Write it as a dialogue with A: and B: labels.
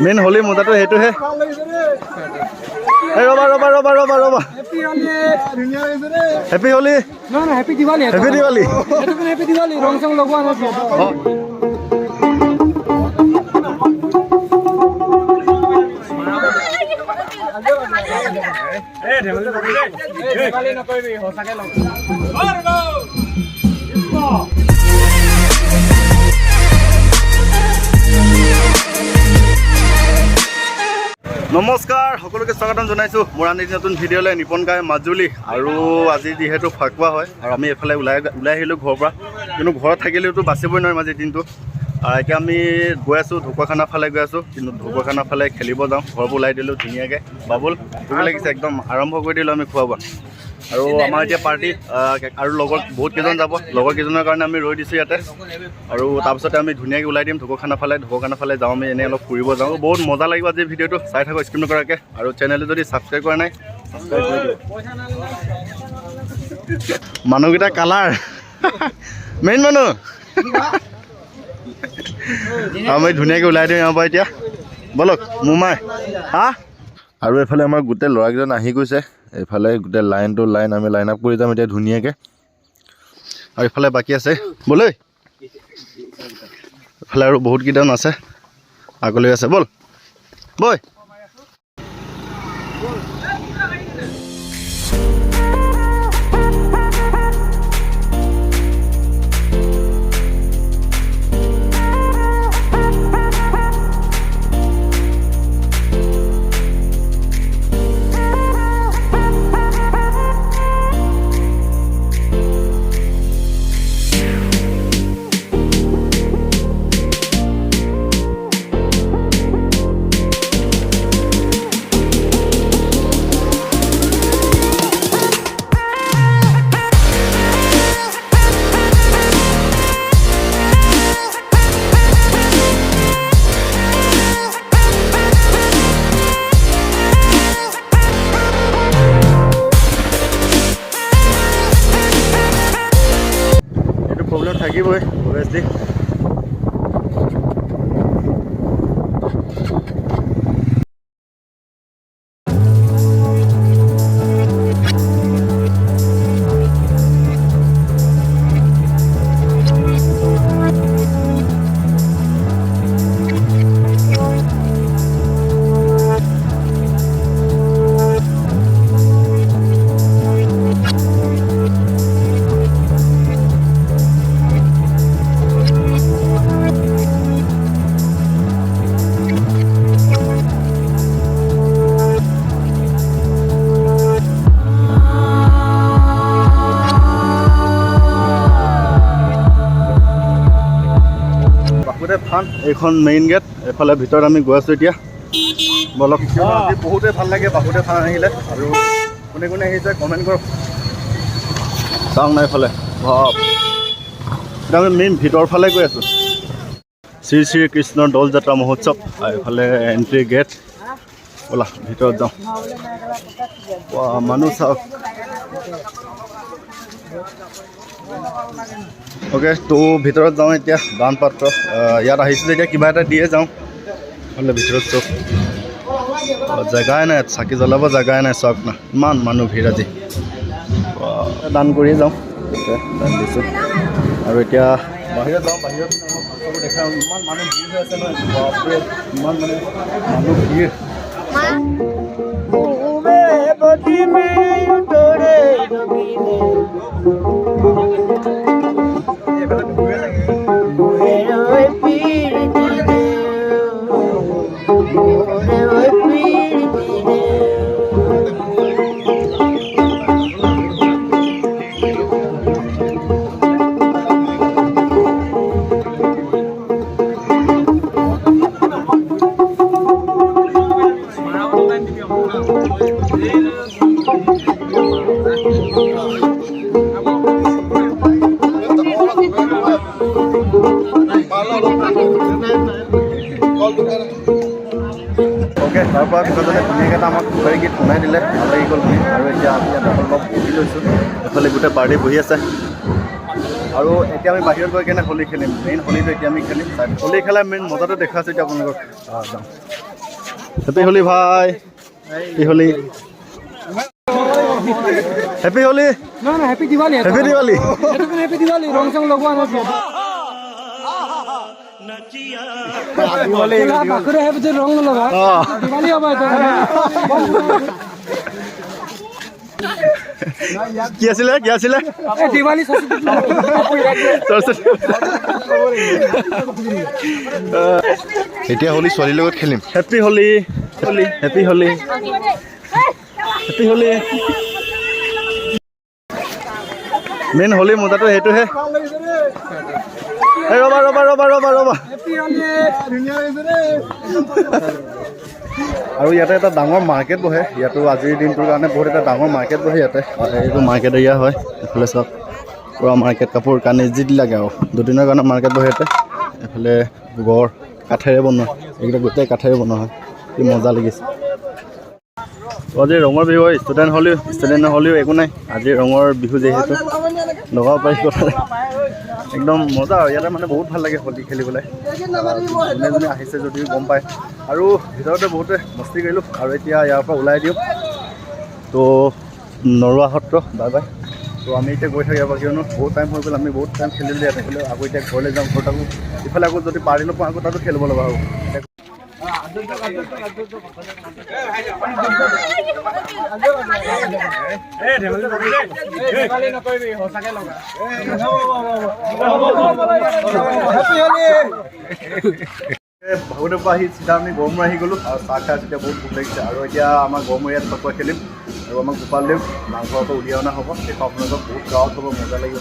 A: Main Holi মজাটো সেইটোহে ৰবা ৰবা ৰবা ৰবা ৰবা happy Holi
B: happy Diwali
A: happy Diwali
B: happy Diwali ৰং চং লগোৱা নাই
A: নমস্কাৰ সকলোকে স্বাগতম জনাইছোঁ মোৰ আন নতুন ভিডিঅ'লৈ নিপন গাই মাজুলী আৰু আজি যিহেতু ফাকুৱা হয় আৰু আমি এইফালে ওলাই আহিলোঁ ঘৰৰ পৰা কিন্তু ঘৰত থাকিলেওতো বাচিবই নোৱাৰিম আজিৰ দিনটো এতিয়া আমি গৈ আছোঁ ঢকুৱাখানা ফালে গৈ আছোঁ কিন্তু ঢকুৱাখানা ফালে খেলিব যাওঁ ঘৰৰ পৰা ওলাই দিলোঁ ধুনীয়াকৈ বাবুল ভোক লাগিছে একদম আৰম্ভ কৰি দিলোঁ আমি খোৱা বোৱা আৰু আমাৰ এতিয়া পাৰ্টি আৰু লগৰ বহুত কেইজন যাব লগৰ কেইজনৰ কাৰণে আমি ৰৈ দিছোঁ ইয়াতে আৰু তাৰপিছতে আমি ধুনীয়াকৈ ওলাই দিম ঢকুৱাখানা ফালে যাওঁ আমি এনেই অলপ ফুৰিব যাওঁ বহুত মজা লাগিব আজি ভিডিঅ'টো চাই থাকোঁ স্কিপ নকৰাকৈ আৰু চেনেলটো যদি ছাবস্ক্ৰাইব কৰা নাই ছাবস্ক্ৰাইব কৰি দিওঁ মানুহকেইটা কালাৰ মেইন মানুহ আমি ধুনীয়াকৈ ওলাই দিওঁ ইয়াৰ পৰা এতিয়া বলক মোমাই হা আৰু এইফালে আমাৰ গোটেই ল'ৰাকেইজন আহি গৈছে এইফালে গোটেই লাইন আমি লাইন আপ কৰি যাম এতিয়া ধুনীয়াকৈ আৰু এইফালে বাকী আছে ব'লৈ এইফালে আৰু বহুত কেইজন আছে আগলৈ আছে ব'ল বৈ প্ৰব্লেম থাকিবই অভিয়াছলি ফান এইখন মেইন গেট এইফালে ভিতৰত আমি গৈ আছোঁ এতিয়া বলক আজি বহুতেই ভাল লাগে বাপুতে ফান আহিলে আৰু কোনে কোনে আহিছে কমেণ্ট কৰক চাওঁ নাই এইফালে ভাব এতিয়া আমি মেইন ভিতৰৰ ফালে গৈ আছোঁ শ্ৰী শ্ৰী কৃষ্ণৰ দৌল যাত্ৰা মহোৎসৱ এইফালে এণ্ট্ৰি গেট ব'লা ভিতৰত যাওঁ মানুহ চাওক অ'কে তো ভিতৰত যাওঁ এতিয়া দান পাত্ৰ ইয়াত আহিছোঁ যেতিয়া কিবা এটা দিয়ে যাওঁ হ'লে ভিতৰত চব জেগাই নাই চাকি জ্বলাব জেগাই নাই চাওক না ইমান মানুহ ভিৰ আজি দান কৰি যাওঁ দান দিছোঁ আৰু এতিয়া বাহিৰত যাওঁ বাহিৰত দেখা ইমান মানুহ ভিৰ হৈ আছে নহয় ইমান মানে মানুহ ভিৰ ओके তাৰপৰা কিবাজনে ধুনীয়াকৈ এটা আমাক কুকাৰী গীত শুনাই দিলে ভাল লাগি গ'ল শুনি আৰু এতিয়া আমি ইয়াত অলপ বহি লৈছোঁ এইফালে গোটেই পাৰ্টি বহি আছে আৰু এতিয়া আমি বাহিৰত গৈ কেনে হোলী খেলিম মেইন হোলীটো এতিয়া আমি খেলিম হোলী খেলা মেইন মজাটো দেখাইছোঁ এতিয়া আপোনালোকক যাওঁ হেপী হোলি ভাই, হেপী হোলি, হেপী হোলি,
B: না না হ্যাপি দিওয়ালি
A: হেপী দিৱালী।
B: সেইটো কাৰণে হ্যাপি দিওয়ালি ৰং চং লগোৱা নাইতো বাকৰে হেপি যে ৰং নলগা দিওয়ালি হ'ব এইটো
A: কি আছিলে কি আছিলে
B: এই দিওয়ালি
A: এতিয়া হোলী ছোৱালীৰ লগত খেলিম। Happy Holi, Holi, happy Holi, happy Holi. Main Holi মজাটো সেইটোহে। এই ৰ'বা ৰ'বা ৰ'বা ৰ'বা ৰ'বা। আৰু ইয়াতে এটা ডাঙৰ মাৰ্কেট বহে। ইয়াতো আজিৰ দিনটোৰ কাৰণে বহুত এটা ডাঙৰ মাৰ্কেট বহে ইয়াতে। এইটো মাৰ্কেট এৰিয়া হয়। এইফালে চাওক পূৰা মাৰ্কেট, কাপোৰ কানি যি লাগে আৰু দুদিনৰ কাৰণে মাৰ্কেট বহে ইয়াতে। এইফালে গড় কাঠেৰে বনোৱা, এইকেইটা গোটেই কাঠেৰে বনোৱা হয়। কি মজা লাগিছে। আজি ৰঙৰ বিহু হয়, ষ্টুডেণ্ট হ'লেও একো নাই। আজি ৰঙৰ বিহু যিহেতু লগাব পাৰি কথা একদম মজা আৰু ইয়াতে মানে বহুত ভাল লাগে হোলী খেলিবলৈ। যোনে যোনে আহিছে যদিও গম পায়। আৰু ভিতৰতে বহুতে মস্তি কৰিলোঁ আৰু এতিয়া ইয়াৰ পৰা ওলাই দিওঁ। তো নৰোৱা সত্ৰ বাই বাই। তো আমি এতিয়া গৈ থাকোঁ ইয়াৰ পৰা, কিয়নো বহুত টাইম হৈ গ'ল, আমি বহুত টাইম খেলিলোঁ ইয়াতে খেলিলোঁ। আকৌ এতিয়া ঘৰলৈ যাওঁ, ঘৰত আকৌ ইফালে আকৌ যদি পাৰি নাপাওঁ আকৌ তাতো খেলিব লগা হ'ব। ভাগৱতৰ পৰা আহি চিধা আমি গড়মূৰ আহি গ'লোঁ আৰু চাহ খাই তেতিয়া বহুত ভোক লাগিছে। আৰু এতিয়া আমাৰ গড়মূৰ ইয়াত ফাকুৱা খেলিম আৰু আমাক গোপালদেৱ নামঘৰৰ পৰা উলিয়াই অনা হ'ব। দেখুৱাম আপোনালোকক, বহুত গাঁৱত হ'ব, মজা লাগিব।